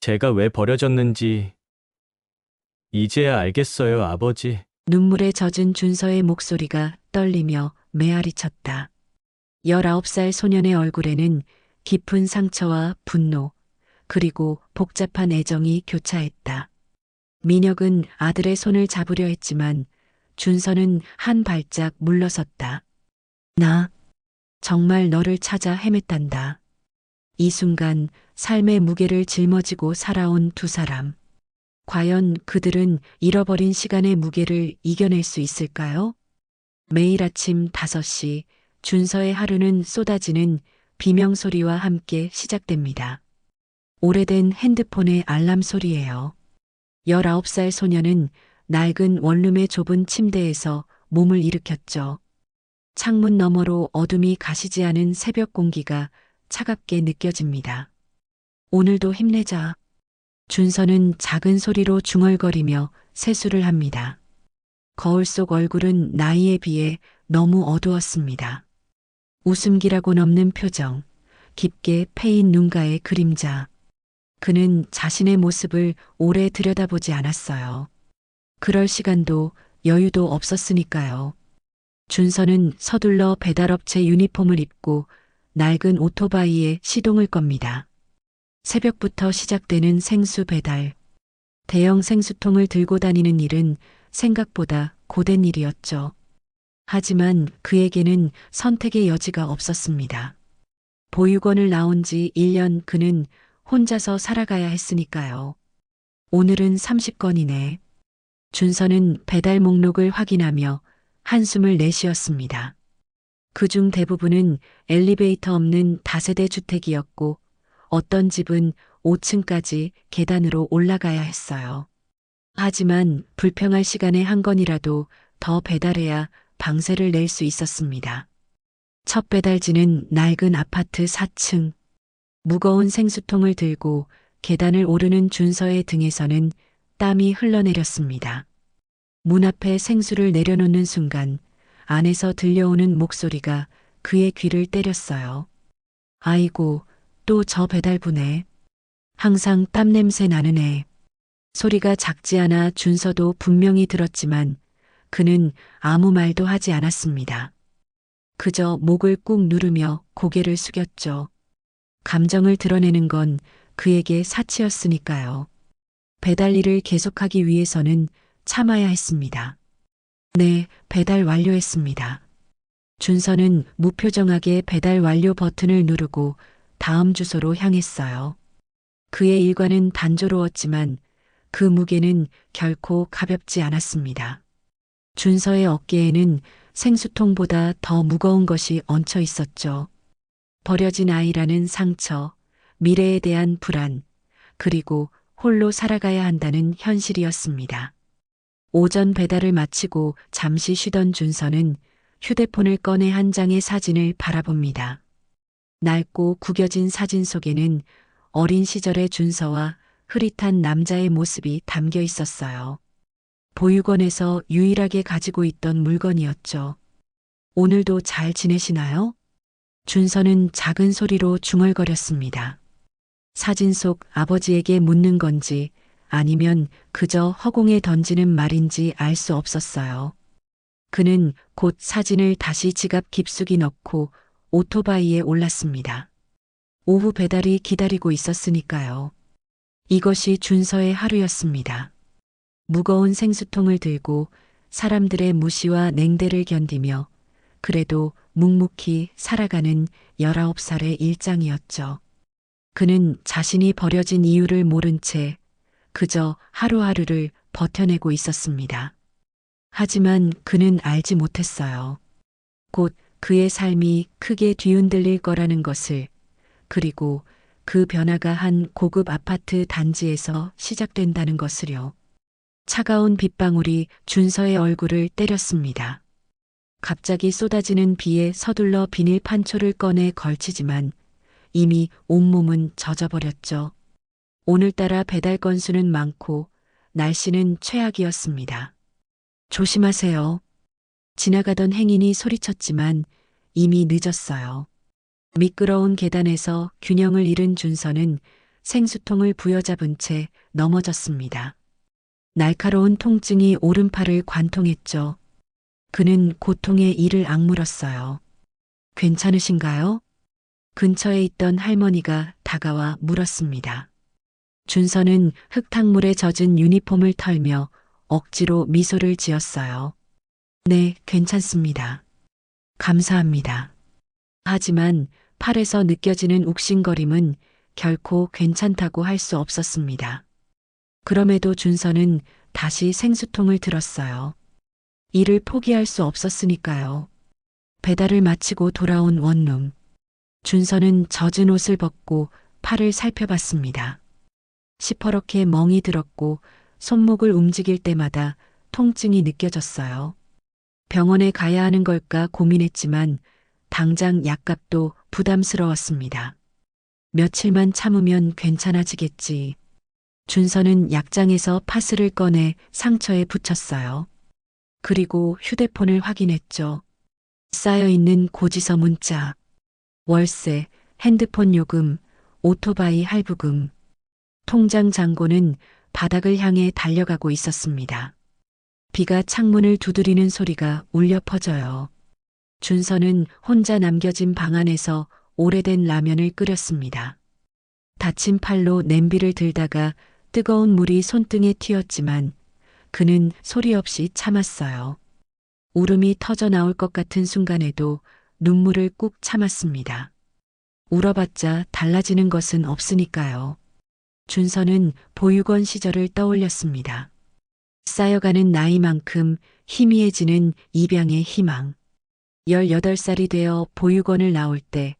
제가 왜 버려졌는지 이제야 알겠어요, 아버지. 눈물에 젖은 준서의 목소리가 떨리며 메아리쳤다. 19살 소년의 얼굴에는 깊은 상처와 분노, 그리고 복잡한 애정이 교차했다. 민혁은 아들의 손을 잡으려 했지만 준서는 한 발짝 물러섰다. 나 정말 너를 찾아 헤맸단다. 이 순간 삶의 무게를 짊어지고 살아온 두 사람. 과연 그들은 잃어버린 시간의 무게를 이겨낼 수 있을까요? 매일 아침 5시 준서의 하루는 쏟아지는 비명 소리와 함께 시작됩니다. 오래된 핸드폰의 알람 소리예요. 19살 소녀는 낡은 원룸의 좁은 침대에서 몸을 일으켰죠. 창문 너머로 어둠이 가시지 않은 새벽 공기가 차갑게 느껴집니다. 오늘도 힘내자. 준서는 작은 소리로 중얼거리며 세수를 합니다. 거울 속 얼굴은 나이에 비해 너무 어두웠습니다. 웃음기라곤 없는 표정, 깊게 패인 눈가의 그림자. 그는 자신의 모습을 오래 들여다보지 않았어요. 그럴 시간도 여유도 없었으니까요. 준서는 서둘러 배달업체 유니폼을 입고 낡은 오토바이에 시동을 겁니다. 새벽부터 시작되는 생수 배달. 대형 생수통을 들고 다니는 일은 생각보다 고된 일이었죠. 하지만 그에게는 선택의 여지가 없었습니다. 보육원을 나온 지 1년 그는 혼자서 살아가야 했으니까요. 오늘은 30건이네. 준서는 배달 목록을 확인하며 한숨을 내쉬었습니다. 그중 대부분은 엘리베이터 없는 다세대 주택이었고 어떤 집은 5층까지 계단으로 올라가야 했어요. 하지만 불평할 시간에 한 건이라도 더 배달해야 방세를 낼 수 있었습니다. 첫 배달지는 낡은 아파트 4층. 무거운 생수통을 들고 계단을 오르는 준서의 등에서는 땀이 흘러내렸습니다. 문 앞에 생수를 내려놓는 순간 안에서 들려오는 목소리가 그의 귀를 때렸어요. 아이고, 또 저 배달부네. 항상 땀 냄새 나는 애. 소리가 작지 않아 준서도 분명히 들었지만 그는 아무 말도 하지 않았습니다. 그저 목을 꾹 누르며 고개를 숙였죠. 감정을 드러내는 건 그에게 사치였으니까요. 배달 일을 계속하기 위해서는 참아야 했습니다. 네, 배달 완료했습니다. 준서는 무표정하게 배달 완료 버튼을 누르고 다음 주소로 향했어요. 그의 일과는 단조로웠지만 그 무게는 결코 가볍지 않았습니다. 준서의 어깨에는 생수통보다 더 무거운 것이 얹혀 있었죠. 버려진 아이라는 상처, 미래에 대한 불안, 그리고 홀로 살아가야 한다는 현실이었습니다. 오전 배달을 마치고 잠시 쉬던 준서는 휴대폰을 꺼내 한 장의 사진을 바라봅니다. 낡고 구겨진 사진 속에는 어린 시절의 준서와 흐릿한 남자의 모습이 담겨 있었어요. 보육원에서 유일하게 가지고 있던 물건이었죠. 오늘도 잘 지내시나요? 준서는 작은 소리로 중얼거렸습니다. 사진 속 아버지에게 묻는 건지 아니면 그저 허공에 던지는 말인지 알 수 없었어요. 그는 곧 사진을 다시 지갑 깊숙이 넣고 오토바이에 올랐습니다. 오후 배달이 기다리고 있었으니까요. 이것이 준서의 하루였습니다. 무거운 생수통을 들고 사람들의 무시와 냉대를 견디며 그래도 묵묵히 살아가는 19살의 일장이었죠. 그는 자신이 버려진 이유를 모른 채 그저 하루하루를 버텨내고 있었습니다. 하지만 그는 알지 못했어요. 곧 그의 삶이 크게 뒤흔들릴 거라는 것을, 그리고 그 변화가 한 고급 아파트 단지에서 시작된다는 것을요. 차가운 빗방울이 준서의 얼굴을 때렸습니다. 갑자기 쏟아지는 비에 서둘러 비닐 판초를 꺼내 걸치지만 이미 온몸은 젖어버렸죠. 오늘따라 배달 건수는 많고 날씨는 최악이었습니다. 조심하세요. 지나가던 행인이 소리쳤지만 이미 늦었어요. 미끄러운 계단에서 균형을 잃은 준서는 생수통을 부여잡은 채 넘어졌습니다. 날카로운 통증이 오른팔을 관통했죠. 그는 고통에 이를 악물었어요. 괜찮으신가요? 근처에 있던 할머니가 다가와 물었습니다. 준서는 흙탕물에 젖은 유니폼을 털며 억지로 미소를 지었어요. 네, 괜찮습니다. 감사합니다. 하지만 팔에서 느껴지는 욱신거림은 결코 괜찮다고 할 수 없었습니다. 그럼에도 준서는 다시 생수통을 들었어요. 일을 포기할 수 없었으니까요. 배달을 마치고 돌아온 원룸. 준서는 젖은 옷을 벗고 팔을 살펴봤습니다. 시퍼렇게 멍이 들었고 손목을 움직일 때마다 통증이 느껴졌어요. 병원에 가야 하는 걸까 고민했지만 당장 약값도 부담스러웠습니다. 며칠만 참으면 괜찮아지겠지. 준서는 약장에서 파스를 꺼내 상처에 붙였어요. 그리고 휴대폰을 확인했죠. 쌓여있는 고지서 문자, 월세, 핸드폰 요금, 오토바이 할부금. 통장 잔고는 바닥을 향해 달려가고 있었습니다. 비가 창문을 두드리는 소리가 울려 퍼져요. 준서는 혼자 남겨진 방 안에서 오래된 라면을 끓였습니다. 다친 팔로 냄비를 들다가 뜨거운 물이 손등에 튀었지만 그는 소리 없이 참았어요. 울음이 터져 나올 것 같은 순간에도 눈물을 꾹 참았습니다. 울어봤자 달라지는 것은 없으니까요. 준서는 보육원 시절을 떠올렸습니다. 쌓여가는 나이만큼 희미해지는 입양의 희망. 18살이 되어 보육원을 나올 때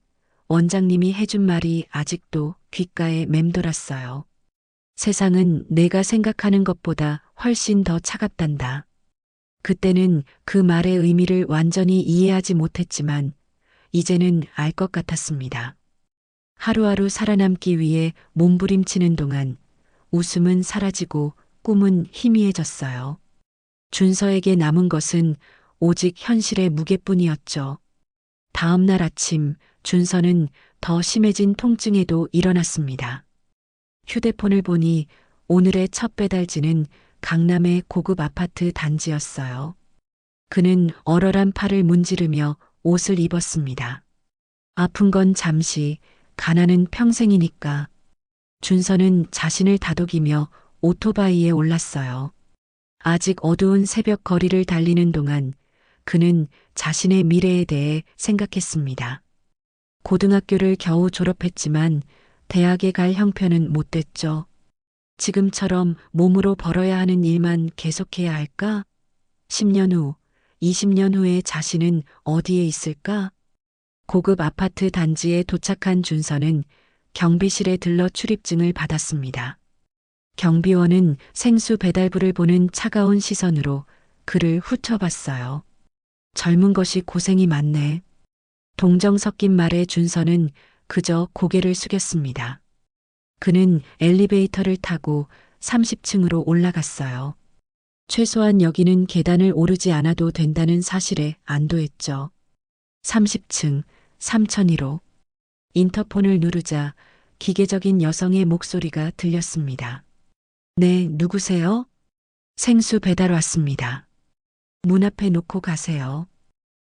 원장님이 해준 말이 아직도 귓가에 맴돌았어요. 세상은 내가 생각하는 것보다 훨씬 더 차갑단다. 그때는 그 말의 의미를 완전히 이해하지 못했지만 이제는 알 것 같았습니다. 하루하루 살아남기 위해 몸부림치는 동안 웃음은 사라지고 꿈은 희미해졌어요. 준서에게 남은 것은 오직 현실의 무게뿐이었죠. 다음 날 아침 준서는 더 심해진 통증에도 일어났습니다. 휴대폰을 보니 오늘의 첫 배달지는 강남의 고급 아파트 단지였어요. 그는 얼얼한 팔을 문지르며 옷을 입었습니다. 아픈 건 잠시, 가난은 평생이니까. 준서는 자신을 다독이며 오토바이에 올랐어요. 아직 어두운 새벽 거리를 달리는 동안 그는 자신의 미래에 대해 생각했습니다. 고등학교를 겨우 졸업했지만 대학에 갈 형편은 못 됐죠. 지금처럼 몸으로 벌어야 하는 일만 계속해야 할까? 10년 후, 20년 후의 자신은 어디에 있을까? 고급 아파트 단지에 도착한 준서는 경비실에 들러 출입증을 받았습니다. 경비원은 생수 배달부를 보는 차가운 시선으로 그를 훑어봤어요. 젊은 것이 고생이 많네. 동정 섞인 말에 준서는 그저 고개를 숙였습니다. 그는 엘리베이터를 타고 30층으로 올라갔어요. 최소한 여기는 계단을 오르지 않아도 된다는 사실에 안도했죠. 30층, 3001호. 인터폰을 누르자 기계적인 여성의 목소리가 들렸습니다. 네, 누구세요? 생수 배달 왔습니다. 문 앞에 놓고 가세요.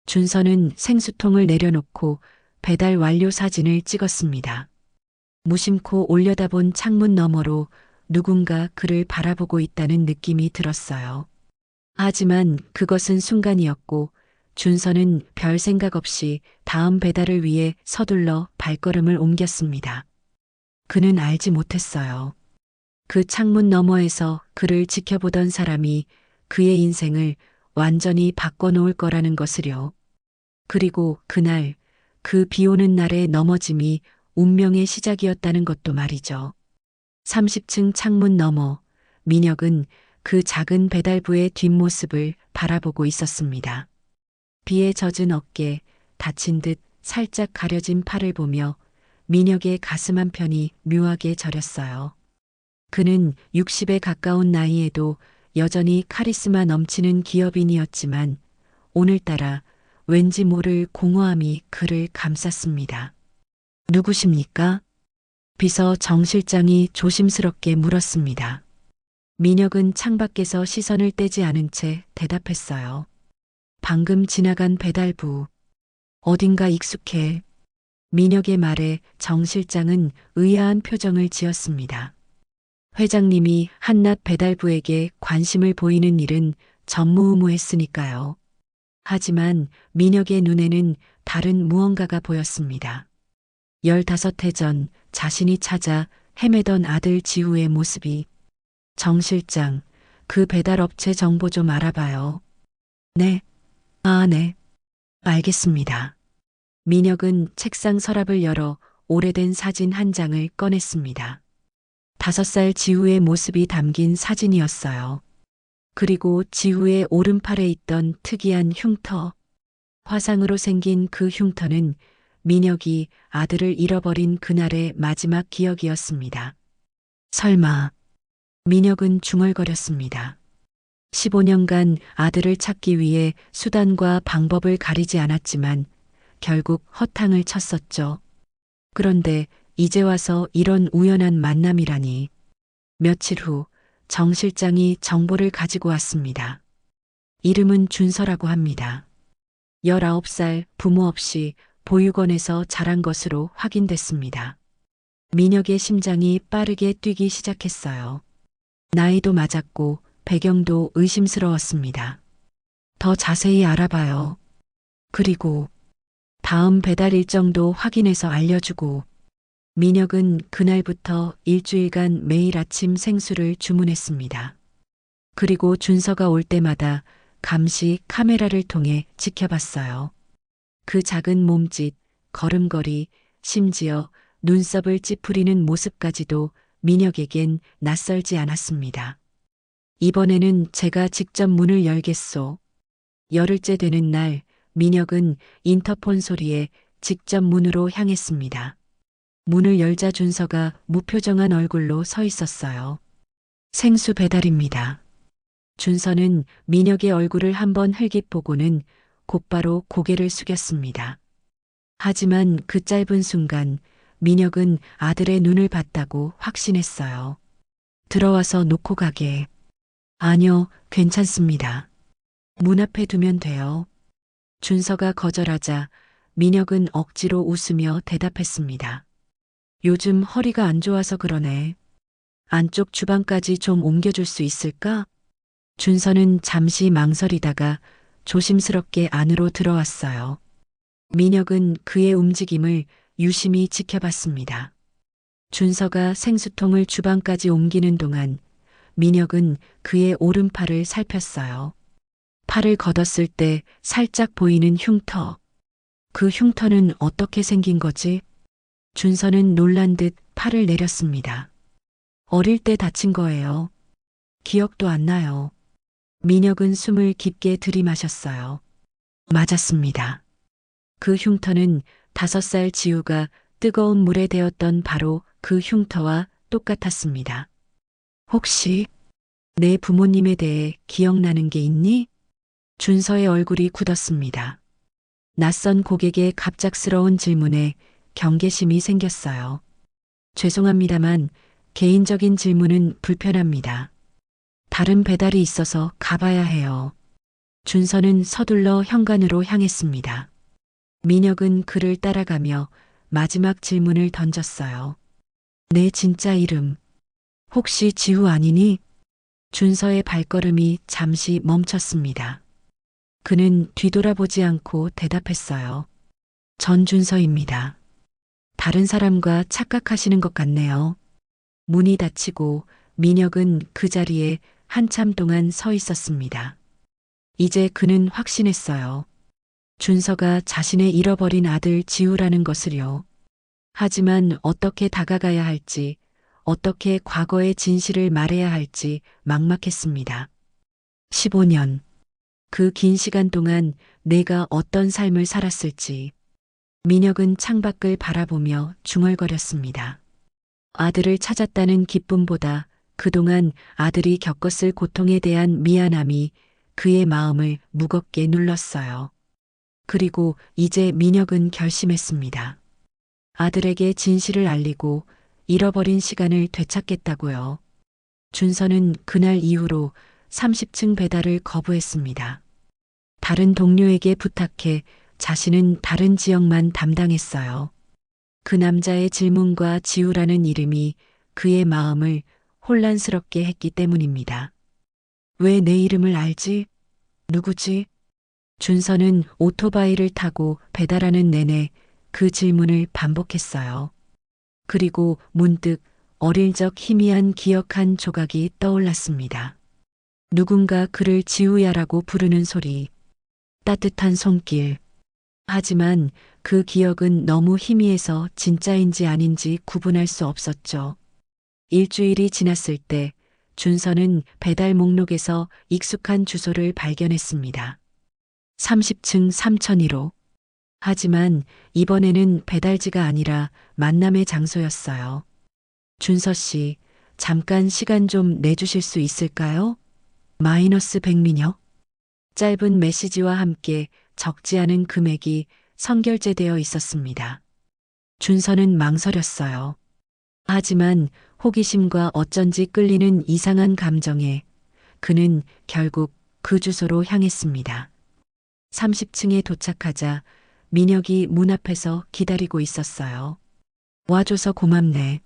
준서는 생수통을 내려놓고 배달 완료 사진을 찍었습니다. 무심코 올려다본 창문 너머로 누군가 그를 바라보고 있다는 느낌이 들었어요. 하지만 그것은 순간이었고 준서는 별 생각 없이 다음 배달을 위해 서둘러 발걸음을 옮겼습니다. 그는 알지 못했어요. 그 창문 너머에서 그를 지켜보던 사람이 그의 인생을 완전히 바꿔놓을 거라는 것을요. 그리고 그날, 그 비 오는 날의 넘어짐이 운명의 시작이었다는 것도 말이죠. 30층 창문 너머, 민혁은 그 작은 배달부의 뒷모습을 바라보고 있었습니다. 비에 젖은 어깨, 다친 듯 살짝 가려진 팔을 보며 민혁의 가슴 한편이 묘하게 저렸어요. 그는 60에 가까운 나이에도 여전히 카리스마 넘치는 기업인이었지만 오늘따라 왠지 모를 공허함이 그를 감쌌습니다. 누구십니까? 비서 정 실장이 조심스럽게 물었습니다. 민혁은 창밖에서 시선을 떼지 않은 채 대답했어요. 방금 지나간 배달부. 어딘가 익숙해. 민혁의 말에 정 실장은 의아한 표정을 지었습니다. 회장님이 한낱 배달부에게 관심을 보이는 일은 전무후무했으니까요. 하지만 민혁의 눈에는 다른 무언가가 보였습니다. 15해 전 자신이 찾아 헤매던 아들 지우의 모습이. 정 실장, 그 배달업체 정보 좀 알아봐요. 네. 아, 네. 알겠습니다. 민혁은 책상 서랍을 열어 오래된 사진 한 장을 꺼냈습니다. 5살 지우의 모습이 담긴 사진이었어요. 그리고 지우의 오른팔에 있던 특이한 흉터. 화상으로 생긴 그 흉터는 민혁이 아들을 잃어버린 그날의 마지막 기억이었습니다. 설마. 민혁은 중얼거렸습니다. 15년간 아들을 찾기 위해 수단과 방법을 가리지 않았지만 결국 허탕을 쳤었죠. 그런데 이제 와서 이런 우연한 만남이라니. 며칠 후 정 실장이 정보를 가지고 왔습니다. 이름은 준서라고 합니다. 19살 부모 없이 보육원에서 자란 것으로 확인됐습니다. 민혁의 심장이 빠르게 뛰기 시작했어요. 나이도 맞았고 배경도 의심스러웠습니다. 더 자세히 알아봐요. 그리고 다음 배달 일정도 확인해서 알려주고. 민혁은 그날부터 일주일간 매일 아침 생수를 주문했습니다. 그리고 준서가 올 때마다 감시 카메라를 통해 지켜봤어요. 그 작은 몸짓, 걸음걸이, 심지어 눈썹을 찌푸리는 모습까지도 민혁에겐 낯설지 않았습니다. 이번에는 제가 직접 문을 열겠소. 열흘째 되는 날, 민혁은 인터폰 소리에 직접 문으로 향했습니다. 문을 열자 준서가 무표정한 얼굴로 서 있었어요. 생수 배달입니다. 준서는 민혁의 얼굴을 한번 흘깃 보고는 곧바로 고개를 숙였습니다. 하지만 그 짧은 순간 민혁은 아들의 눈을 봤다고 확신했어요. 들어와서 놓고 가게. 아니요, 괜찮습니다. 문 앞에 두면 돼요. 준서가 거절하자 민혁은 억지로 웃으며 대답했습니다. 요즘 허리가 안 좋아서 그러네. 안쪽 주방까지 좀 옮겨줄 수 있을까? 준서는 잠시 망설이다가 조심스럽게 안으로 들어왔어요. 민혁은 그의 움직임을 유심히 지켜봤습니다. 준서가 생수통을 주방까지 옮기는 동안 민혁은 그의 오른팔을 살폈어요. 팔을 걷었을 때 살짝 보이는 흉터. 그 흉터는 어떻게 생긴 거지? 준서는 놀란 듯 팔을 내렸습니다. 어릴 때 다친 거예요. 기억도 안 나요. 민혁은 숨을 깊게 들이마셨어요. 맞았습니다. 그 흉터는 5살 지우가 뜨거운 물에 데웠던 바로 그 흉터와 똑같았습니다. 혹시 내 부모님에 대해 기억나는 게 있니? 준서의 얼굴이 굳었습니다. 낯선 고객의 갑작스러운 질문에 경계심이 생겼어요. 죄송합니다만 개인적인 질문은 불편합니다. 다른 배달이 있어서 가봐야 해요. 준서는 서둘러 현관으로 향했습니다. 민혁은 그를 따라가며 마지막 질문을 던졌어요. 내 진짜 이름. 혹시 지우 아니니? 준서의 발걸음이 잠시 멈췄습니다. 그는 뒤돌아보지 않고 대답했어요. 전준서입니다. 다른 사람과 착각하시는 것 같네요. 문이 닫히고 민혁은 그 자리에 한참 동안 서 있었습니다. 이제 그는 확신했어요. 준서가 자신의 잃어버린 아들 지우라는 것을요. 하지만 어떻게 다가가야 할지, 어떻게 과거의 진실을 말해야 할지 막막했습니다. 15년. 그 긴 시간 동안 내가 어떤 삶을 살았을지. 민혁은 창밖을 바라보며 중얼거렸습니다. 아들을 찾았다는 기쁨보다 그동안 아들이 겪었을 고통에 대한 미안함이 그의 마음을 무겁게 눌렀어요. 그리고 이제 민혁은 결심했습니다. 아들에게 진실을 알리고 잃어버린 시간을 되찾겠다고요. 준서는 그날 이후로 30층 배달을 거부했습니다. 다른 동료에게 부탁해 자신은 다른 지역만 담당했어요. 그 남자의 질문과 지우라는 이름이 그의 마음을 혼란스럽게 했기 때문입니다. 왜 내 이름을 알지? 누구지? 준서는 오토바이를 타고 배달하는 내내 그 질문을 반복했어요. 그리고 문득 어릴 적 희미한 기억 한 조각이 떠올랐습니다. 누군가 그를 지우야라고 부르는 소리, 따뜻한 손길. 하지만 그 기억은 너무 희미해서 진짜인지 아닌지 구분할 수 없었죠. 일주일이 지났을 때 준서는 배달 목록에서 익숙한 주소를 발견했습니다. 30층 3001호. 하지만 이번에는 배달지가 아니라 만남의 장소였어요. 준서 씨, 잠깐 시간 좀 내주실 수 있을까요? 마이너스 100미녀. 짧은 메시지와 함께 적지 않은 금액이 선결제되어 있었습니다. 준서는 망설였어요. 하지만 호기심과 어쩐지 끌리는 이상한 감정에 그는 결국 그 주소로 향했습니다. 30층에 도착하자 민혁이 문 앞에서 기다리고 있었어요. 와줘서 고맙네.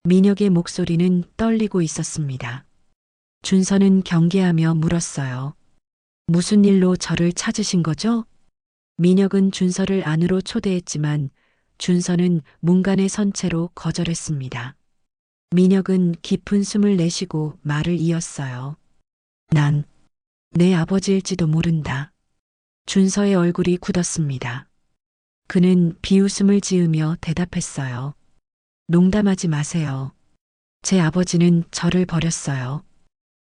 민혁의 목소리는 떨리고 있었습니다. 준서는 경계하며 물었어요. 무슨 일로 저를 찾으신 거죠? 민혁은 준서를 안으로 초대했지만 준서는 문간에 선 채로 거절했습니다. 민혁은 깊은 숨을 내쉬고 말을 이었어요. 난 내 아버지일지도 모른다. 준서의 얼굴이 굳었습니다. 그는 비웃음을 지으며 대답했어요. 농담하지 마세요. 제 아버지는 저를 버렸어요.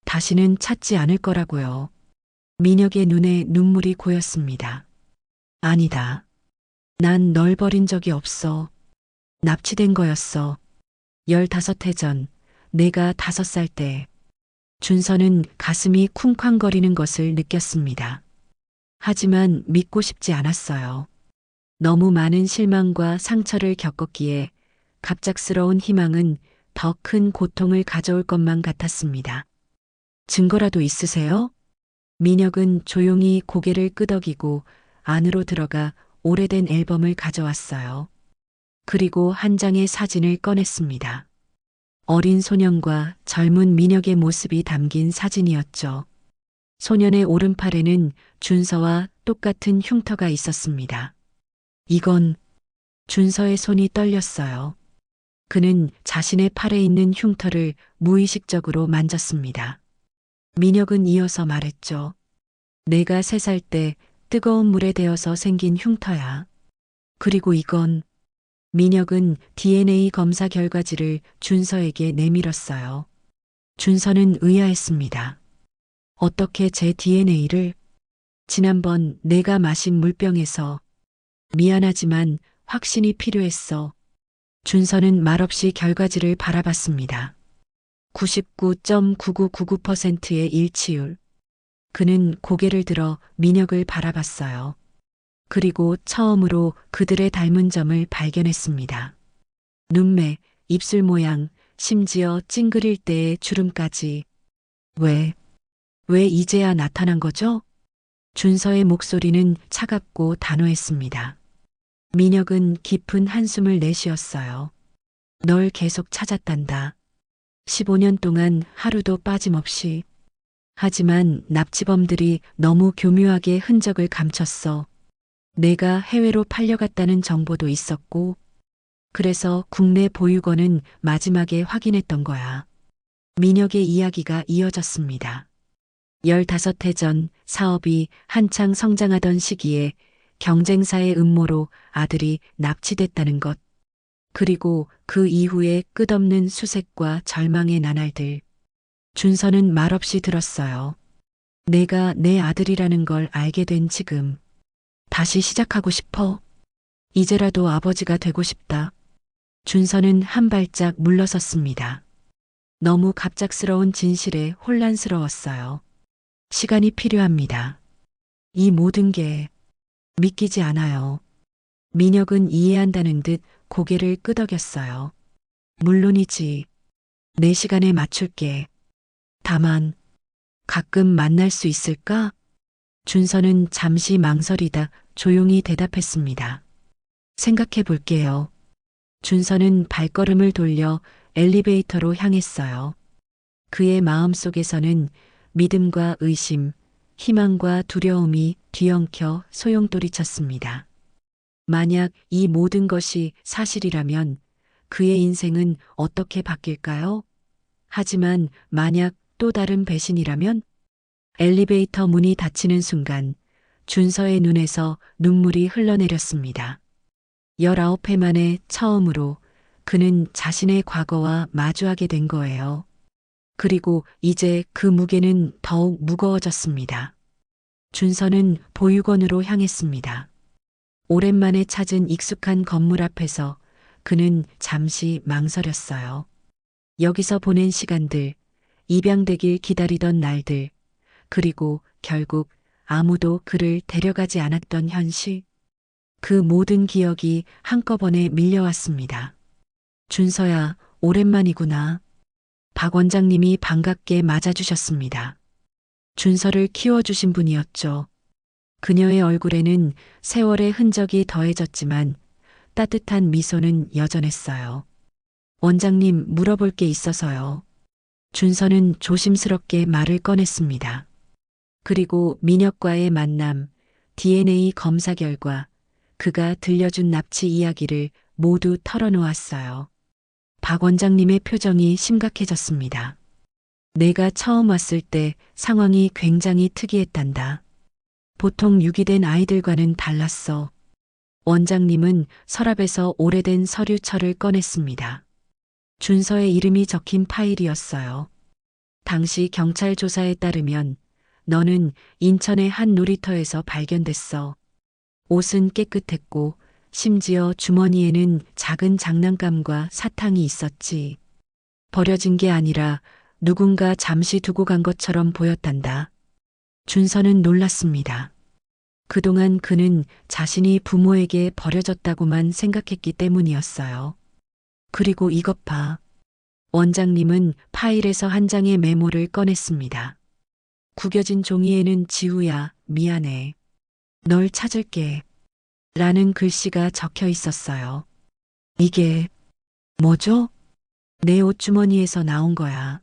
다시는 찾지 않을 거라고요. 민혁의 눈에 눈물이 고였습니다. 아니다. 난 널 버린 적이 없어. 납치된 거였어. 15해 전, 내가 5살 때. 준서는 가슴이 쿵쾅거리는 것을 느꼈습니다. 하지만 믿고 싶지 않았어요. 너무 많은 실망과 상처를 겪었기에 갑작스러운 희망은 더 큰 고통을 가져올 것만 같았습니다. 증거라도 있으세요? 민혁은 조용히 고개를 끄덕이고 안으로 들어가 오래된 앨범을 가져왔어요. 그리고 한 장의 사진을 꺼냈습니다. 어린 소년과 젊은 민혁의 모습이 담긴 사진이었죠. 소년의 오른팔에는 준서와 똑같은 흉터가 있었습니다. 이건 준서의 손이 떨렸어요. 그는 자신의 팔에 있는 흉터를 무의식적으로 만졌습니다. 민혁은 이어서 말했죠. 내가 3살 때 뜨거운 물에 데어서 생긴 흉터야. 그리고 이건 민혁은 DNA 검사 결과지를 준서에게 내밀었어요. 준서는 의아했습니다. 어떻게 제 DNA를? 지난번 내가 마신 물병에서. 미안하지만 확신이 필요했어. 준서는 말없이 결과지를 바라봤습니다. 99.9999%의 일치율. 그는 고개를 들어 민혁을 바라봤어요. 그리고 처음으로 그들의 닮은 점을 발견했습니다. 눈매, 입술 모양, 심지어 찡그릴 때의 주름까지. 왜 이제야 나타난 거죠? 준서의 목소리는 차갑고 단호했습니다. 민혁은 깊은 한숨을 내쉬었어요. 널 계속 찾았단다. 15년 동안 하루도 빠짐없이. 하지만 납치범들이 너무 교묘하게 흔적을 감췄어. 내가 해외로 팔려갔다는 정보도 있었고, 그래서 국내 보육원은 마지막에 확인했던 거야. 민혁의 이야기가 이어졌습니다. 15해 전 사업이 한창 성장하던 시기에 경쟁사의 음모로 아들이 납치됐다는 것. 그리고 그 이후에 끝없는 수색과 절망의 나날들. 준서는 말없이 들었어요. 내가 내 아들이라는 걸 알게 된 지금. 다시 시작하고 싶어. 이제라도 아버지가 되고 싶다. 준서는 한 발짝 물러섰습니다. 너무 갑작스러운 진실에 혼란스러웠어요. 시간이 필요합니다. 이 모든 게 믿기지 않아요. 민혁은 이해한다는 듯 고개를 끄덕였어요. 물론이지. 내 시간에 맞출게. 다만, 가끔 만날 수 있을까? 준서는 잠시 망설이다 조용히 대답했습니다. 생각해 볼게요. 준서는 발걸음을 돌려 엘리베이터로 향했어요. 그의 마음 속에서는 믿음과 의심, 희망과 두려움이 뒤엉켜 소용돌이쳤습니다. 만약 이 모든 것이 사실이라면 그의 인생은 어떻게 바뀔까요? 하지만 만약 또 다른 배신이라면? 엘리베이터 문이 닫히는 순간 준서의 눈에서 눈물이 흘러내렸습니다. 19회 만에 처음으로 그는 자신의 과거와 마주하게 된 거예요. 그리고 이제 그 무게는 더욱 무거워졌습니다. 준서는 보육원으로 향했습니다. 오랜만에 찾은 익숙한 건물 앞에서 그는 잠시 망설였어요. 여기서 보낸 시간들, 입양되길 기다리던 날들, 그리고 결국 아무도 그를 데려가지 않았던 현실. 그 모든 기억이 한꺼번에 밀려왔습니다. 준서야, 오랜만이구나. 박 원장님이 반갑게 맞아주셨습니다. 준서를 키워주신 분이었죠. 그녀의 얼굴에는 세월의 흔적이 더해졌지만 따뜻한 미소는 여전했어요. 원장님, 물어볼 게 있어서요. 준서는 조심스럽게 말을 꺼냈습니다. 그리고 민혁과의 만남, DNA 검사 결과, 그가 들려준 납치 이야기를 모두 털어놓았어요. 박 원장님의 표정이 심각해졌습니다. 내가 처음 왔을 때 상황이 굉장히 특이했단다. 보통 유기된 아이들과는 달랐어. 원장님은 서랍에서 오래된 서류철을 꺼냈습니다. 준서의 이름이 적힌 파일이었어요. 당시 경찰 조사에 따르면 너는 인천의 한 놀이터에서 발견됐어. 옷은 깨끗했고 심지어 주머니에는 작은 장난감과 사탕이 있었지. 버려진 게 아니라 누군가 잠시 두고 간 것처럼 보였단다. 준서는 놀랐습니다. 그동안 그는 자신이 부모에게 버려졌다고만 생각했기 때문이었어요. 그리고 이것 봐. 원장님은 파일에서 한 장의 메모를 꺼냈습니다. 구겨진 종이에는 지우야, 미안해. 널 찾을게. 라는 글씨가 적혀 있었어요. 이게 뭐죠? 내 옷주머니에서 나온 거야.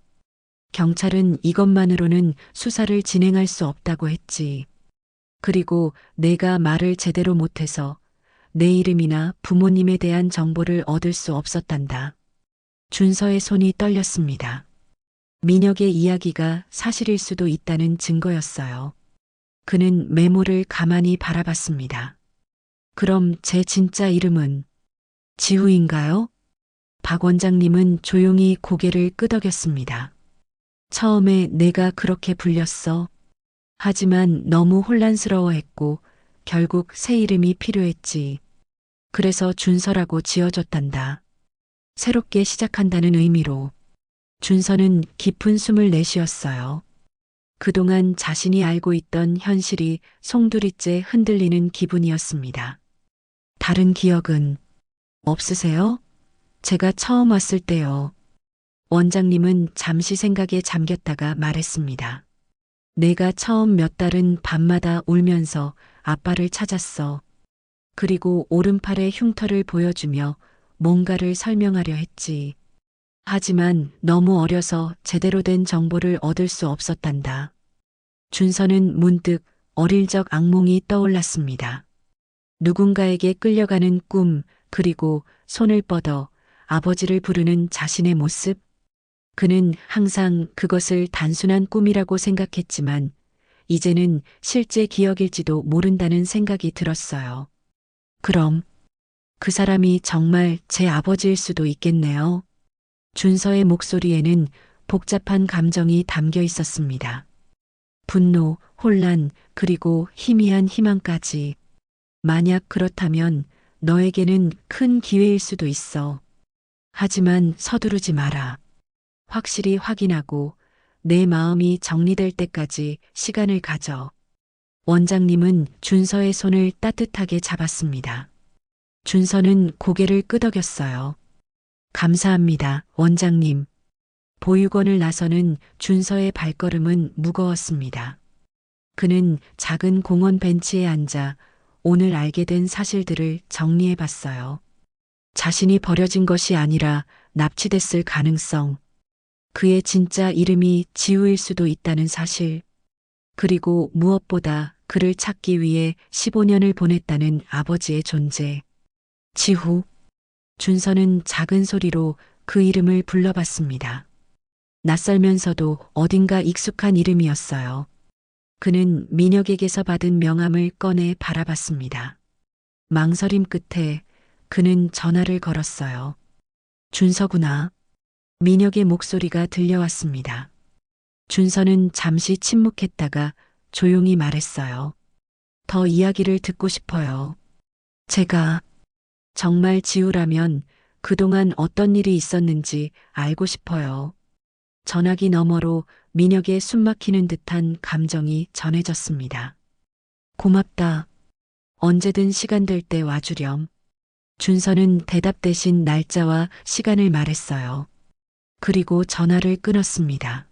경찰은 이것만으로는 수사를 진행할 수 없다고 했지. 그리고 내가 말을 제대로 못해서 내 이름이나 부모님에 대한 정보를 얻을 수 없었단다. 준서의 손이 떨렸습니다. 민혁의 이야기가 사실일 수도 있다는 증거였어요. 그는 메모를 가만히 바라봤습니다. 그럼 제 진짜 이름은 지우인가요? 박 원장님은 조용히 고개를 끄덕였습니다. 처음에 내가 그렇게 불렸어. 하지만 너무 혼란스러워했고 결국 새 이름이 필요했지. 그래서 준서라고 지어줬단다. 새롭게 시작한다는 의미로. 준서는 깊은 숨을 내쉬었어요. 그동안 자신이 알고 있던 현실이 송두리째 흔들리는 기분이었습니다. 다른 기억은 없으세요? 제가 처음 왔을 때요. 원장님은 잠시 생각에 잠겼다가 말했습니다. 내가 처음 몇 달은 밤마다 울면서 아빠를 찾았어. 그리고 오른팔의 흉터를 보여주며 뭔가를 설명하려 했지. 하지만 너무 어려서 제대로 된 정보를 얻을 수 없었단다. 준서는 문득 어릴 적 악몽이 떠올랐습니다. 누군가에게 끌려가는 꿈, 그리고 손을 뻗어 아버지를 부르는 자신의 모습. 그는 항상 그것을 단순한 꿈이라고 생각했지만 이제는 실제 기억일지도 모른다는 생각이 들었어요. 그럼 그 사람이 정말 제 아버지일 수도 있겠네요. 준서의 목소리에는 복잡한 감정이 담겨 있었습니다. 분노, 혼란, 그리고 희미한 희망까지. 만약 그렇다면 너에게는 큰 기회일 수도 있어. 하지만 서두르지 마라. 확실히 확인하고 내 마음이 정리될 때까지 시간을 가져. 원장님은 준서의 손을 따뜻하게 잡았습니다. 준서는 고개를 끄덕였어요. 감사합니다, 원장님. 보육원을 나서는 준서의 발걸음은 무거웠습니다. 그는 작은 공원 벤치에 앉아 오늘 알게 된 사실들을 정리해 봤어요. 자신이 버려진 것이 아니라 납치됐을 가능성, 그의 진짜 이름이 지우일 수도 있다는 사실, 그리고 무엇보다 그를 찾기 위해 15년을 보냈다는 아버지의 존재. 지후, 준서는 작은 소리로 그 이름을 불러봤습니다. 낯설면서도 어딘가 익숙한 이름이었어요. 그는 민혁에게서 받은 명함을 꺼내 바라봤습니다. 망설임 끝에 그는 전화를 걸었어요. 준서구나. 민혁의 목소리가 들려왔습니다. 준서는 잠시 침묵했다가 조용히 말했어요. 더 이야기를 듣고 싶어요. 제가 정말 지우라면 그동안 어떤 일이 있었는지 알고 싶어요. 전화기 너머로 민혁의 숨막히는 듯한 감정이 전해졌습니다. 고맙다. 언제든 시간 될 때 와주렴. 준서는 대답 대신 날짜와 시간을 말했어요. 그리고 전화를 끊었습니다.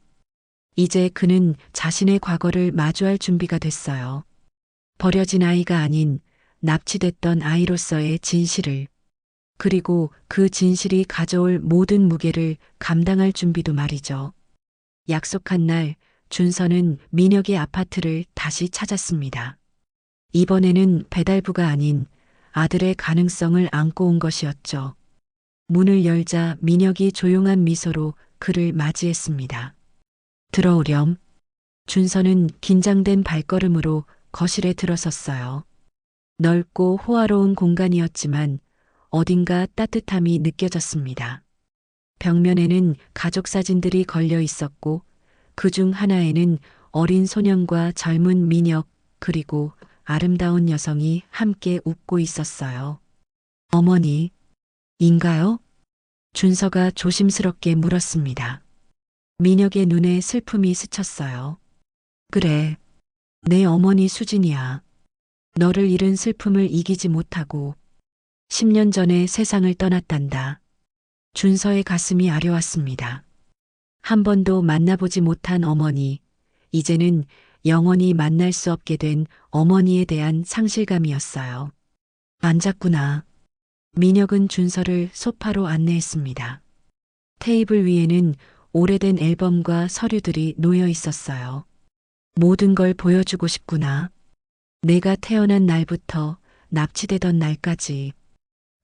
이제 그는 자신의 과거를 마주할 준비가 됐어요. 버려진 아이가 아닌 납치됐던 아이로서의 진실을, 그리고 그 진실이 가져올 모든 무게를 감당할 준비도 말이죠. 약속한 날 준서는 민혁의 아파트를 다시 찾았습니다. 이번에는 배달부가 아닌 아들의 가능성을 안고 온 것이었죠. 문을 열자 민혁이 조용한 미소로 그를 맞이했습니다. 들어오렴. 준서는 긴장된 발걸음으로 거실에 들어섰어요. 넓고 호화로운 공간이었지만 어딘가 따뜻함이 느껴졌습니다. 벽면에는 가족 사진들이 걸려 있었고 그중 하나에는 어린 소년과 젊은 민혁 그리고 아름다운 여성이 함께 웃고 있었어요. 어머니인가요? 준서가 조심스럽게 물었습니다. 민혁의 눈에 슬픔이 스쳤어요. 그래, 내 어머니 수진이야. 너를 잃은 슬픔을 이기지 못하고 10년 전에 세상을 떠났단다. 준서의 가슴이 아려왔습니다. 한 번도 만나보지 못한 어머니, 이제는 영원히 만날 수 없게 된 어머니에 대한 상실감이었어요. 앉았구나. 민혁은 준서를 소파로 안내했습니다. 테이블 위에는 오래된 앨범과 서류들이 놓여 있었어요. 모든 걸 보여주고 싶구나. 내가 태어난 날부터 납치되던 날까지,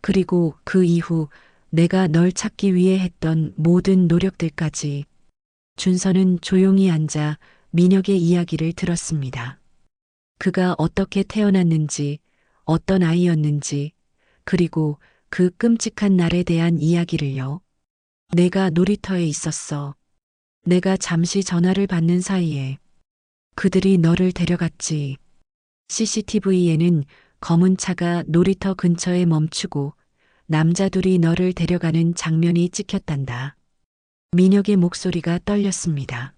그리고 그 이후 내가 널 찾기 위해 했던 모든 노력들까지. 준서는 조용히 앉아 민혁의 이야기를 들었습니다. 그가 어떻게 태어났는지, 어떤 아이였는지, 그리고 그 끔찍한 날에 대한 이야기를요. 내가 놀이터에 있었어. 내가 잠시 전화를 받는 사이에 그들이 너를 데려갔지. CCTV에는 검은 차가 놀이터 근처에 멈추고 남자 둘이 너를 데려가는 장면이 찍혔단다. 민혁의 목소리가 떨렸습니다.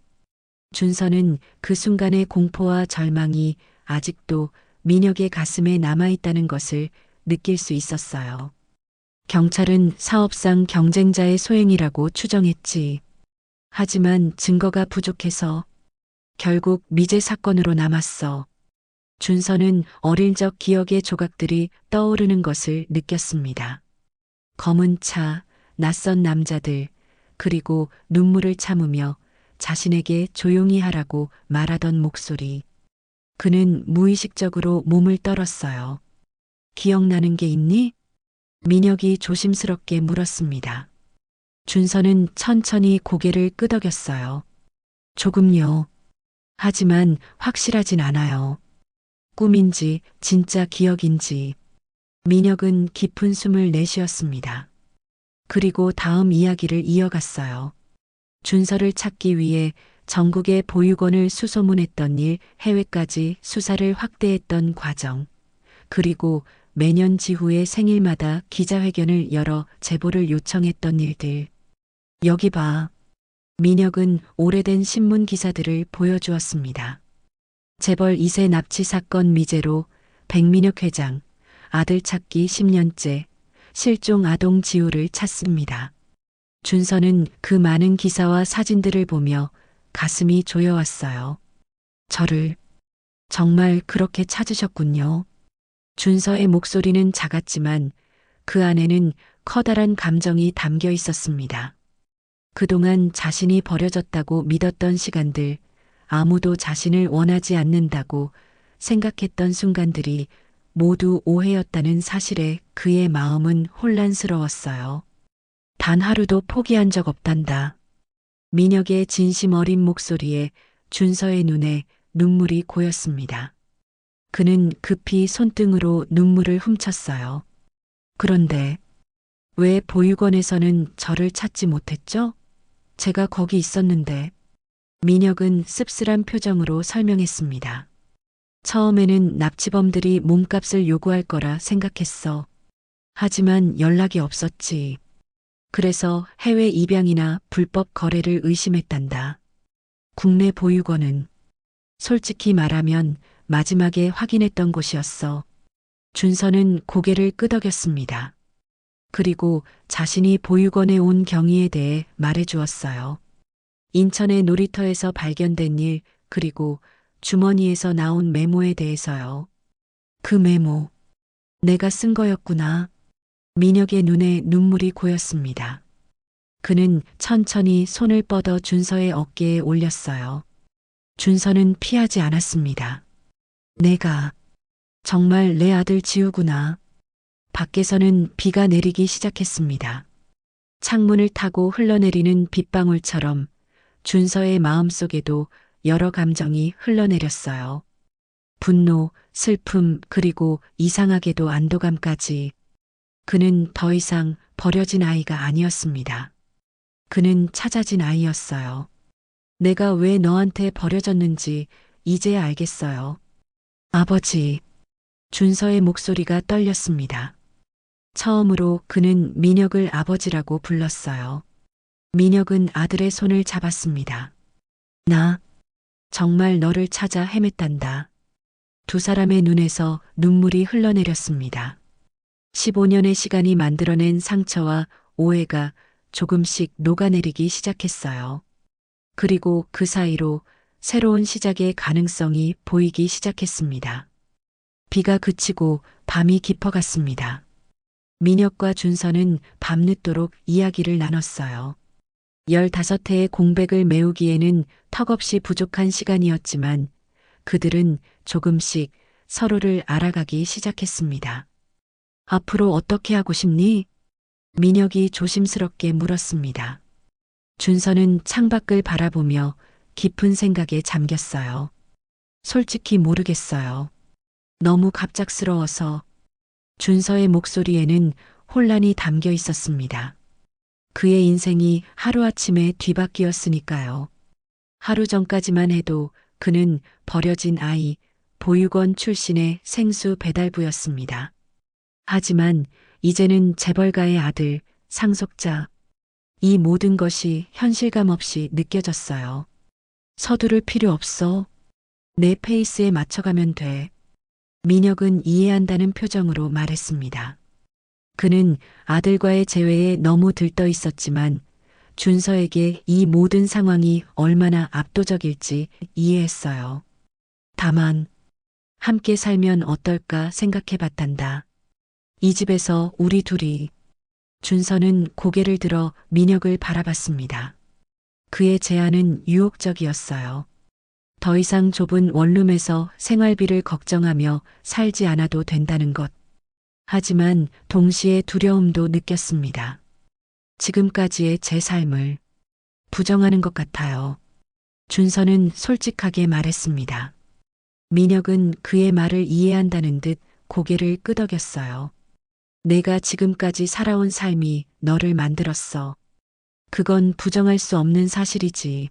준서는 그 순간의 공포와 절망이 아직도 민혁의 가슴에 남아있다는 것을 느낄 수 있었어요. 경찰은 사업상 경쟁자의 소행이라고 추정했지. 하지만 증거가 부족해서 결국 미제 사건으로 남았어. 준서는 어릴 적 기억의 조각들이 떠오르는 것을 느꼈습니다. 검은 차, 낯선 남자들, 그리고 눈물을 참으며 자신에게 조용히 하라고 말하던 목소리. 그는 무의식적으로 몸을 떨었어요. 기억나는 게 있니? 민혁이 조심스럽게 물었습니다. 준서는 천천히 고개를 끄덕였어요. 조금요. 하지만 확실하진 않아요. 꿈인지 진짜 기억인지. 민혁은 깊은 숨을 내쉬었습니다. 그리고 다음 이야기를 이어갔어요. 준서를 찾기 위해 전국의 보육원을 수소문했던 일, 해외까지 수사를 확대했던 과정, 그리고 매년 지후의 생일마다 기자회견을 열어 제보를 요청했던 일들. 여기 봐. 민혁은 오래된 신문 기사들을 보여주었습니다. 재벌 2세 납치 사건 미제로 백민혁 회장, 아들 찾기 10년째, 실종 아동 지우를 찾습니다. 준서는 그 많은 기사와 사진들을 보며 가슴이 조여왔어요. 저를 정말 그렇게 찾으셨군요. 준서의 목소리는 작았지만 그 안에는 커다란 감정이 담겨 있었습니다. 그동안 자신이 버려졌다고 믿었던 시간들, 아무도 자신을 원하지 않는다고 생각했던 순간들이 모두 오해였다는 사실에 그의 마음은 혼란스러웠어요. 단 하루도 포기한 적 없단다. 민혁의 진심 어린 목소리에 준서의 눈에 눈물이 고였습니다. 그는 급히 손등으로 눈물을 훔쳤어요. 그런데 왜 보육원에서는 저를 찾지 못했죠? 제가 거기 있었는데. 민혁은 씁쓸한 표정으로 설명했습니다. 처음에는 납치범들이 몸값을 요구할 거라 생각했어. 하지만 연락이 없었지. 그래서 해외 입양이나 불법 거래를 의심했단다. 국내 보육원은 솔직히 말하면 마지막에 확인했던 곳이었어. 준서는 고개를 끄덕였습니다. 그리고 자신이 보육원에 온 경위에 대해 말해 주었어요. 인천의 놀이터에서 발견된 일, 그리고 주머니에서 나온 메모에 대해서요. 그 메모, 내가 쓴 거였구나. 민혁의 눈에 눈물이 고였습니다. 그는 천천히 손을 뻗어 준서의 어깨에 올렸어요. 준서는 피하지 않았습니다. 내가 정말 내 아들 지우구나. 밖에서는 비가 내리기 시작했습니다. 창문을 타고 흘러내리는 빗방울처럼 준서의 마음속에도 여러 감정이 흘러내렸어요. 분노, 슬픔, 그리고 이상하게도 안도감까지. 그는 더 이상 버려진 아이가 아니었습니다. 그는 찾아진 아이였어요. 내가 왜 너한테 버려졌는지 이제야 알겠어요. 아버지. 준서의 목소리가 떨렸습니다. 처음으로 그는 민혁을 아버지라고 불렀어요. 민혁은 아들의 손을 잡았습니다. 나 정말 너를 찾아 헤맸단다. 두 사람의 눈에서 눈물이 흘러내렸습니다. 15년의 시간이 만들어낸 상처와 오해가 조금씩 녹아내리기 시작했어요. 그리고 그 사이로 새로운 시작의 가능성이 보이기 시작했습니다. 비가 그치고 밤이 깊어갔습니다. 민혁과 준서는 밤늦도록 이야기를 나눴어요. 15회의 공백을 메우기에는 턱없이 부족한 시간이었지만 그들은 조금씩 서로를 알아가기 시작했습니다. 앞으로 어떻게 하고 싶니? 민혁이 조심스럽게 물었습니다. 준서는 창밖을 바라보며 깊은 생각에 잠겼어요. 솔직히 모르겠어요. 너무 갑작스러워서. 준서의 목소리에는 혼란이 담겨 있었습니다. 그의 인생이 하루아침에 뒤바뀌었으니까요. 하루 전까지만 해도 그는 버려진 아이, 보육원 출신의 생수 배달부였습니다. 하지만 이제는 재벌가의 아들, 상속자. 이 모든 것이 현실감 없이 느껴졌어요. 서두를 필요 없어. 내 페이스에 맞춰가면 돼. 민혁은 이해한다는 표정으로 말했습니다. 그는 아들과의 재회에 너무 들떠 있었지만 준서에게 이 모든 상황이 얼마나 압도적일지 이해했어요. 다만 함께 살면 어떨까 생각해 봤단다. 이 집에서 우리 둘이. 준서는 고개를 들어 민혁을 바라봤습니다. 그의 제안은 유혹적이었어요. 더 이상 좁은 원룸에서 생활비를 걱정하며 살지 않아도 된다는 것. 하지만 동시에 두려움도 느꼈습니다. 지금까지의 제 삶을 부정하는 것 같아요. 준서는 솔직하게 말했습니다. 민혁은 그의 말을 이해한다는 듯 고개를 끄덕였어요. 내가 지금까지 살아온 삶이 너를 만들었어. 그건 부정할 수 없는 사실이지.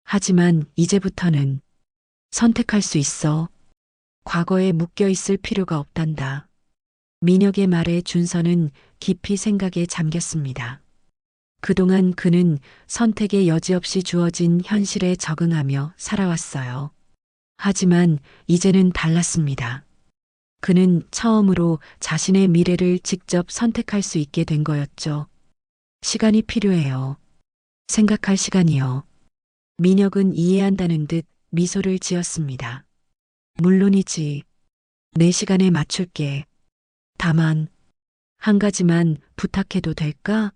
하지만 이제부터는 선택할 수 있어. 과거에 묶여 있을 필요가 없단다. 민혁의 말에 준서는 깊이 생각에 잠겼습니다. 그동안 그는 선택의 여지 없이 주어진 현실에 적응하며 살아왔어요. 하지만 이제는 달랐습니다. 그는 처음으로 자신의 미래를 직접 선택할 수 있게 된 거였죠. 시간이 필요해요. 생각할 시간이요. 민혁은 이해한다는 듯 미소를 지었습니다. 물론이지. 내 시간에 맞출게. 다만, 한 가지만 부탁해도 될까?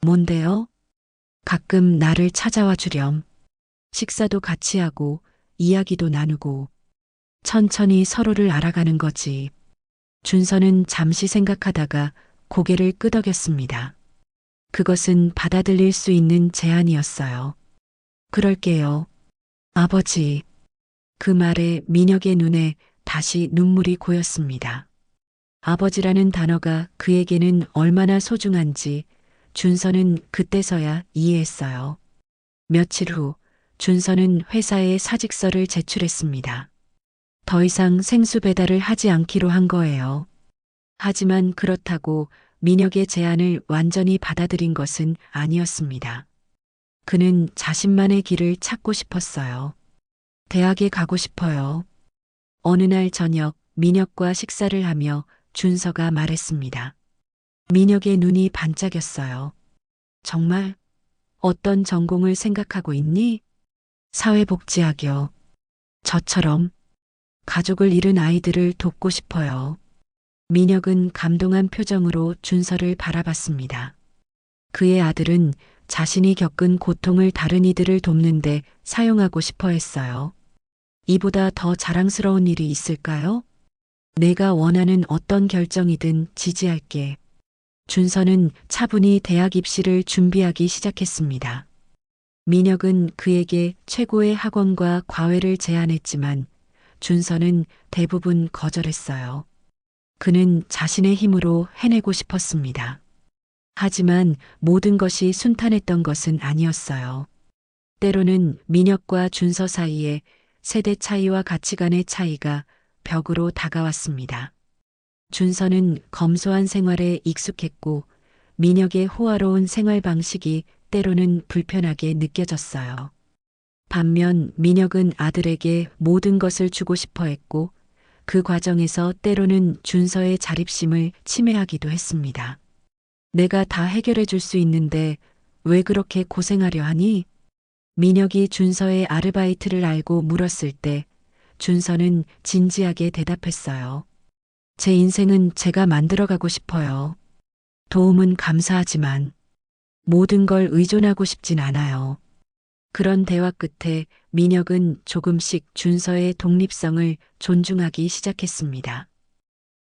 뭔데요? 가끔 나를 찾아와 주렴. 식사도 같이 하고, 이야기도 나누고, 천천히 서로를 알아가는 거지. 준서는 잠시 생각하다가 고개를 끄덕였습니다. 그것은 받아들일 수 있는 제안이었어요. 그럴게요. 아버지. 그 말에 민혁의 눈에 다시 눈물이 고였습니다. 아버지라는 단어가 그에게는 얼마나 소중한지 준서는 그때서야 이해했어요. 며칠 후 준서는 회사에 사직서를 제출했습니다. 더 이상 생수 배달을 하지 않기로 한 거예요. 하지만 그렇다고 민혁의 제안을 완전히 받아들인 것은 아니었습니다. 그는 자신만의 길을 찾고 싶었어요. 대학에 가고 싶어요. 어느 날 저녁 민혁과 식사를 하며 준서가 말했습니다. 민혁의 눈이 반짝였어요. 정말? 어떤 전공을 생각하고 있니? 사회복지학이요. 저처럼 가족을 잃은 아이들을 돕고 싶어요. 민혁은 감동한 표정으로 준서를 바라봤습니다. 그의 아들은 자신이 겪은 고통을 다른 이들을 돕는데 사용하고 싶어 했어요. 이보다 더 자랑스러운 일이 있을까요? 내가 원하는 어떤 결정이든 지지할게. 준서는 차분히 대학 입시를 준비하기 시작했습니다. 민혁은 그에게 최고의 학원과 과외를 제안했지만 준서는 대부분 거절했어요. 그는 자신의 힘으로 해내고 싶었습니다. 하지만 모든 것이 순탄했던 것은 아니었어요. 때로는 민혁과 준서 사이에 세대 차이와 가치관의 차이가 벽으로 다가왔습니다. 준서는 검소한 생활에 익숙했고 민혁의 호화로운 생활 방식이 때로는 불편하게 느껴졌어요. 반면 민혁은 아들에게 모든 것을 주고 싶어 했고 그 과정에서 때로는 준서의 자립심을 침해하기도 했습니다. 내가 다 해결해 줄 수 있는데 왜 그렇게 고생하려 하니? 민혁이 준서의 아르바이트를 알고 물었을 때 준서는 진지하게 대답했어요. 제 인생은 제가 만들어가고 싶어요. 도움은 감사하지만 모든 걸 의존하고 싶진 않아요. 그런 대화 끝에 민혁은 조금씩 준서의 독립성을 존중하기 시작했습니다.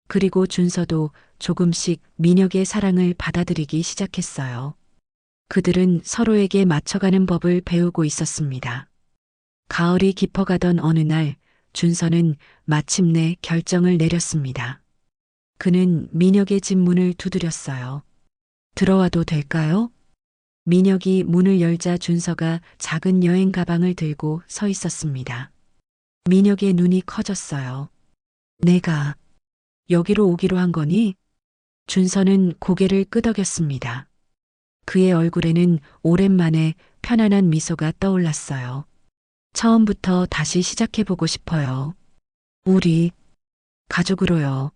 그리고 준서도 조금씩 민혁의 사랑을 받아들이기 시작했어요. 그들은 서로에게 맞춰가는 법을 배우고 있었습니다. 가을이 깊어가던 어느 날 준서는 마침내 결정을 내렸습니다. 그는 민혁의 집 문을 두드렸어요. 들어와도 될까요? 민혁이 문을 열자 준서가 작은 여행 가방을 들고 서 있었습니다. 민혁의 눈이 커졌어요. 내가 여기로 오기로 한 거니? 준서는 고개를 끄덕였습니다. 그의 얼굴에는 오랜만에 편안한 미소가 떠올랐어요. 처음부터 다시 시작해보고 싶어요. 우리 가족으로요.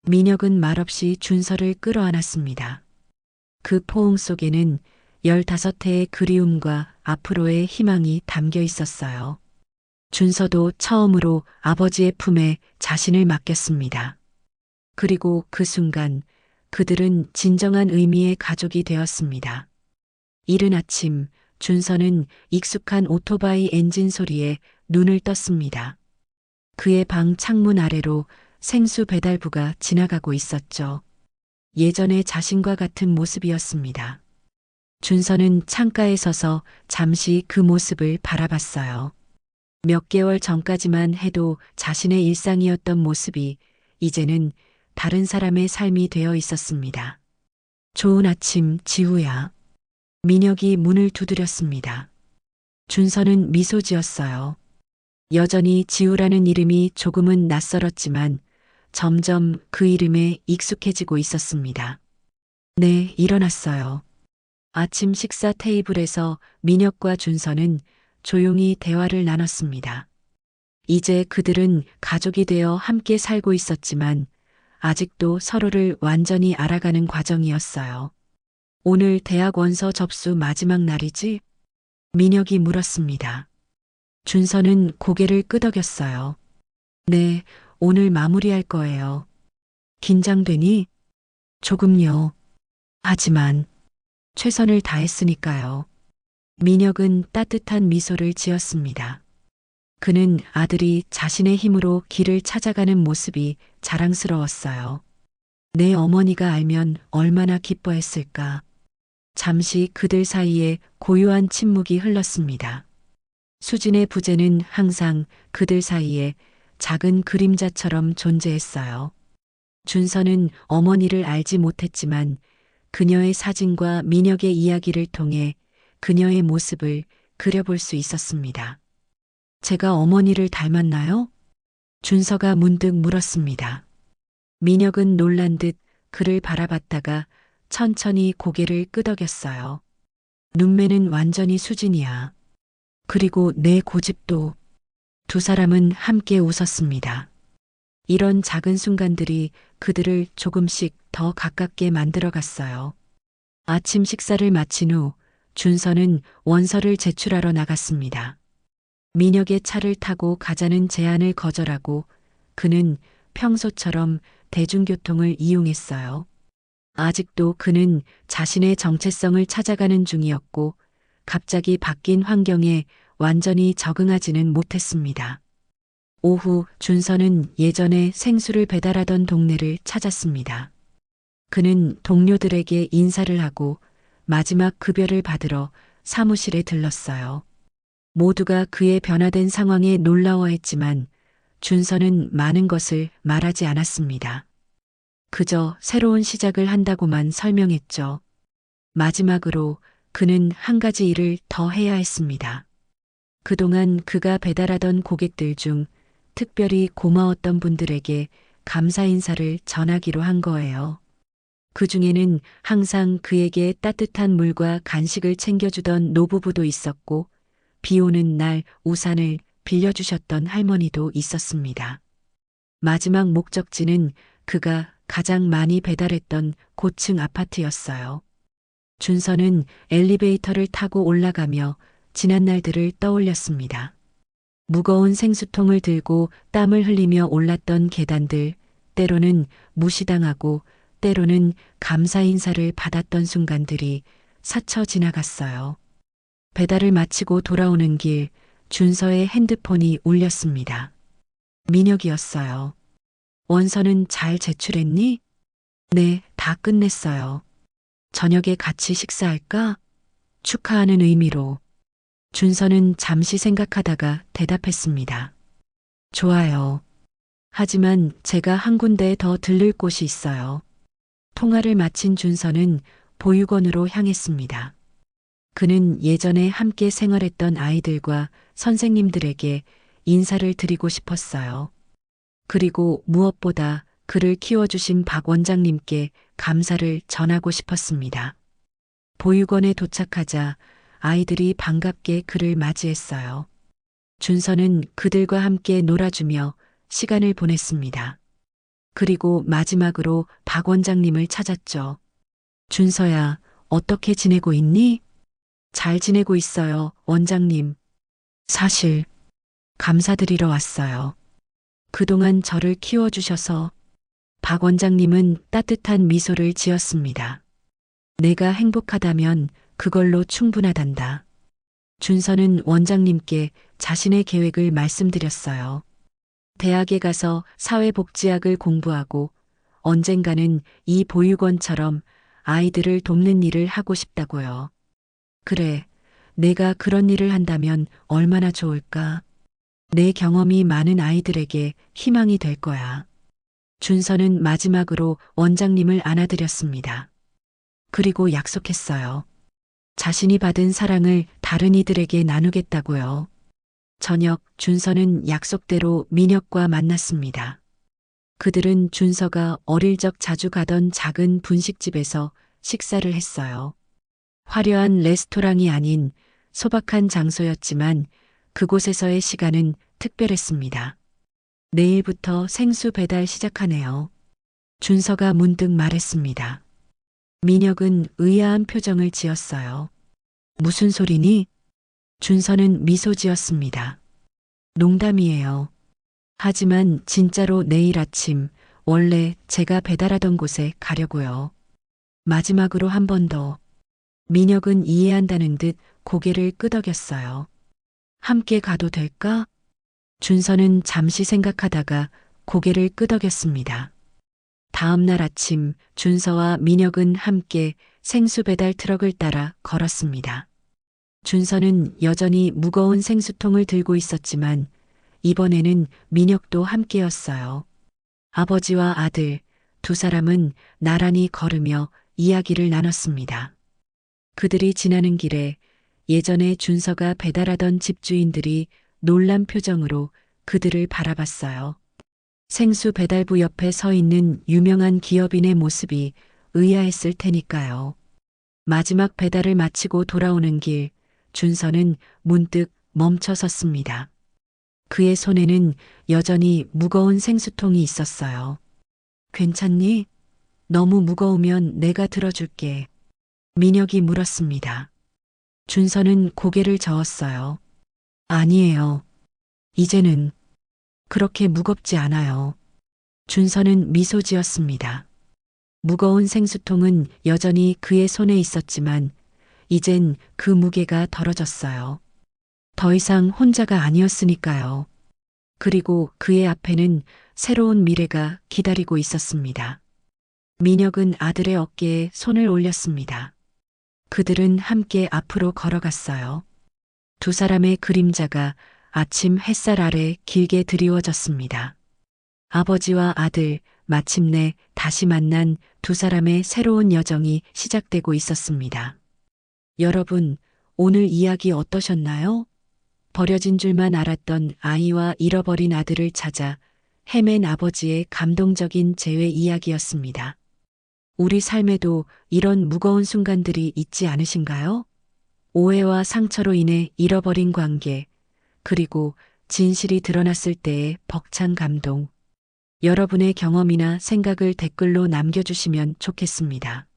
민혁은 말없이 준서를 끌어안았습니다. 그 포옹 속에는 15해의 그리움과 앞으로의 희망이 담겨 있었어요. 준서도 처음으로 아버지의 품에 자신을 맡겼습니다. 그리고 그 순간 그들은 진정한 의미의 가족이 되었습니다. 이른 아침 준서는 익숙한 오토바이 엔진 소리에 눈을 떴습니다. 그의 방 창문 아래로 생수 배달부가 지나가고 있었죠. 예전의 자신과 같은 모습이었습니다. 준서는 창가에 서서 잠시 그 모습을 바라봤어요. 몇 개월 전까지만 해도 자신의 일상이었던 모습이 이제는 다른 사람의 삶이 되어 있었습니다. 좋은 아침, 지우야. 민혁이 문을 두드렸습니다. 준서는 미소 지었어요. 여전히 지우라는 이름이 조금은 낯설었지만 점점 그 이름에 익숙해지고 있었습니다. 네, 일어났어요. 아침 식사 테이블에서 민혁과 준서는 조용히 대화를 나눴습니다. 이제 그들은 가족이 되어 함께 살고 있었지만 아직도 서로를 완전히 알아가는 과정이었어요. 오늘 대학 원서 접수 마지막 날이지? 민혁이 물었습니다. 준서는 고개를 끄덕였어요. 네, 오늘 마무리할 거예요. 긴장되니? 조금요. 하지만 최선을 다했으니까요. 민혁은 따뜻한 미소를 지었습니다. 그는 아들이 자신의 힘으로 길을 찾아가는 모습이 자랑스러웠어요. 내 어머니가 알면 얼마나 기뻐했을까. 잠시 그들 사이에 고요한 침묵이 흘렀습니다. 수진의 부재는 항상 그들 사이에 작은 그림자처럼 존재했어요. 준서는 어머니를 알지 못했지만 그녀의 사진과 민혁의 이야기를 통해 그녀의 모습을 그려볼 수 있었습니다. 제가 어머니를 닮았나요? 준서가 문득 물었습니다. 민혁은 놀란 듯 그를 바라봤다가 천천히 고개를 끄덕였어요. 눈매는 완전히 수진이야. 그리고 내 고집도. 두 사람은 함께 웃었습니다. 이런 작은 순간들이 그들을 조금씩 더 가깝게 만들어갔어요. 아침 식사를 마친 후 준서는 원서를 제출하러 나갔습니다. 민혁의 차를 타고 가자는 제안을 거절하고 그는 평소처럼 대중교통을 이용했어요. 아직도 그는 자신의 정체성을 찾아가는 중이었고 갑자기 바뀐 환경에 완전히 적응하지는 못했습니다. 오후 준서는 예전에 생수를 배달하던 동네를 찾았습니다. 그는 동료들에게 인사를 하고 마지막 급여를 받으러 사무실에 들렀어요. 모두가 그의 변화된 상황에 놀라워했지만 준서는 많은 것을 말하지 않았습니다. 그저 새로운 시작을 한다고만 설명했죠. 마지막으로 그는 한 가지 일을 더 해야 했습니다. 그동안 그가 배달하던 고객들 중 특별히 고마웠던 분들에게 감사 인사를 전하기로 한 거예요. 그 중에는 항상 그에게 따뜻한 물과 간식을 챙겨주던 노부부도 있었고 비 오는 날 우산을 빌려주셨던 할머니도 있었습니다. 마지막 목적지는 그가 가장 많이 배달했던 고층 아파트였어요. 준서는 엘리베이터를 타고 올라가며 지난 날들을 떠올렸습니다. 무거운 생수통을 들고 땀을 흘리며 올랐던 계단들, 때로는 무시당하고 때로는 감사 인사를 받았던 순간들이 스쳐 지나갔어요. 배달을 마치고 돌아오는 길 준서의 핸드폰이 울렸습니다. 민혁이었어요. 원서는 잘 제출했니? 네, 다 끝냈어요. 저녁에 같이 식사할까? 축하하는 의미로. 준서는 잠시 생각하다가 대답했습니다. 좋아요. 하지만 제가 한 군데 더 들를 곳이 있어요. 통화를 마친 준서는 보육원으로 향했습니다. 그는 예전에 함께 생활했던 아이들과 선생님들에게 인사를 드리고 싶었어요. 그리고 무엇보다 그를 키워주신 박 원장님께 감사를 전하고 싶었습니다. 보육원에 도착하자 아이들이 반갑게 그를 맞이했어요. 준서는 그들과 함께 놀아주며 시간을 보냈습니다. 그리고 마지막으로 박 원장님을 찾았죠. 준서야, 어떻게 지내고 있니? 잘 지내고 있어요, 원장님. 사실, 감사드리러 왔어요. 그동안 저를 키워주셔서. 박 원장님은 따뜻한 미소를 지었습니다. 내가 행복하다면 그걸로 충분하단다. 준서는 원장님께 자신의 계획을 말씀드렸어요. 대학에 가서 사회복지학을 공부하고 언젠가는 이 보육원처럼 아이들을 돕는 일을 하고 싶다고요. 그래, 내가 그런 일을 한다면 얼마나 좋을까? 내 경험이 많은 아이들에게 희망이 될 거야. 준서는 마지막으로 원장님을 안아드렸습니다. 그리고 약속했어요. 자신이 받은 사랑을 다른 이들에게 나누겠다고요. 저녁 준서는 약속대로 민혁과 만났습니다. 그들은 준서가 어릴 적 자주 가던 작은 분식집에서 식사를 했어요. 화려한 레스토랑이 아닌 소박한 장소였지만 그곳에서의 시간은 특별했습니다. 내일부터 생수 배달 시작하네요. 준서가 문득 말했습니다. 민혁은 의아한 표정을 지었어요. 무슨 소리니? 준서는 미소 지었습니다. 농담이에요. 하지만 진짜로 내일 아침 원래 제가 배달하던 곳에 가려고요. 마지막으로 한 번 더. 민혁은 이해한다는 듯 고개를 끄덕였어요. 함께 가도 될까? 준서는 잠시 생각하다가 고개를 끄덕였습니다. 다음 날 아침 준서와 민혁은 함께 생수 배달 트럭을 따라 걸었습니다. 준서는 여전히 무거운 생수통을 들고 있었지만 이번에는 민혁도 함께였어요. 아버지와 아들 두 사람은 나란히 걸으며 이야기를 나눴습니다. 그들이 지나는 길에 예전에 준서가 배달하던 집주인들이 놀란 표정으로 그들을 바라봤어요. 생수 배달부 옆에 서 있는 유명한 기업인의 모습이 의아했을 테니까요. 마지막 배달을 마치고 돌아오는 길, 준서는 문득 멈춰 섰습니다. 그의 손에는 여전히 무거운 생수통이 있었어요. 괜찮니? 너무 무거우면 내가 들어줄게. 민혁이 물었습니다. 준서는 고개를 저었어요. 아니에요. 이제는 그렇게 무겁지 않아요. 준서는 미소 지었습니다. 무거운 생수통은 여전히 그의 손에 있었지만 이젠 그 무게가 덜어졌어요. 더 이상 혼자가 아니었으니까요. 그리고 그의 앞에는 새로운 미래가 기다리고 있었습니다. 민혁은 아들의 어깨에 손을 올렸습니다. 그들은 함께 앞으로 걸어갔어요. 두 사람의 그림자가 아침 햇살 아래 길게 드리워졌습니다. 아버지와 아들, 마침내 다시 만난 두 사람의 새로운 여정이 시작되고 있었습니다. 여러분, 오늘 이야기 어떠셨나요? 버려진 줄만 알았던 아이와 잃어버린 아들을 찾아 헤맨 아버지의 감동적인 재회 이야기였습니다. 우리 삶에도 이런 무거운 순간들이 있지 않으신가요? 오해와 상처로 인해 잃어버린 관계, 그리고 진실이 드러났을 때의 벅찬 감동. 여러분의 경험이나 생각을 댓글로 남겨주시면 좋겠습니다.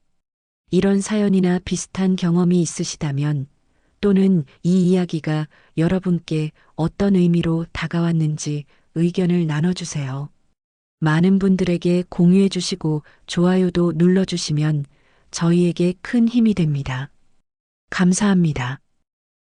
이런 사연이나 비슷한 경험이 있으시다면 또는 이 이야기가 여러분께 어떤 의미로 다가왔는지 의견을 나눠주세요. 많은 분들에게 공유해 주시고 좋아요도 눌러주시면 저희에게 큰 힘이 됩니다. 감사합니다.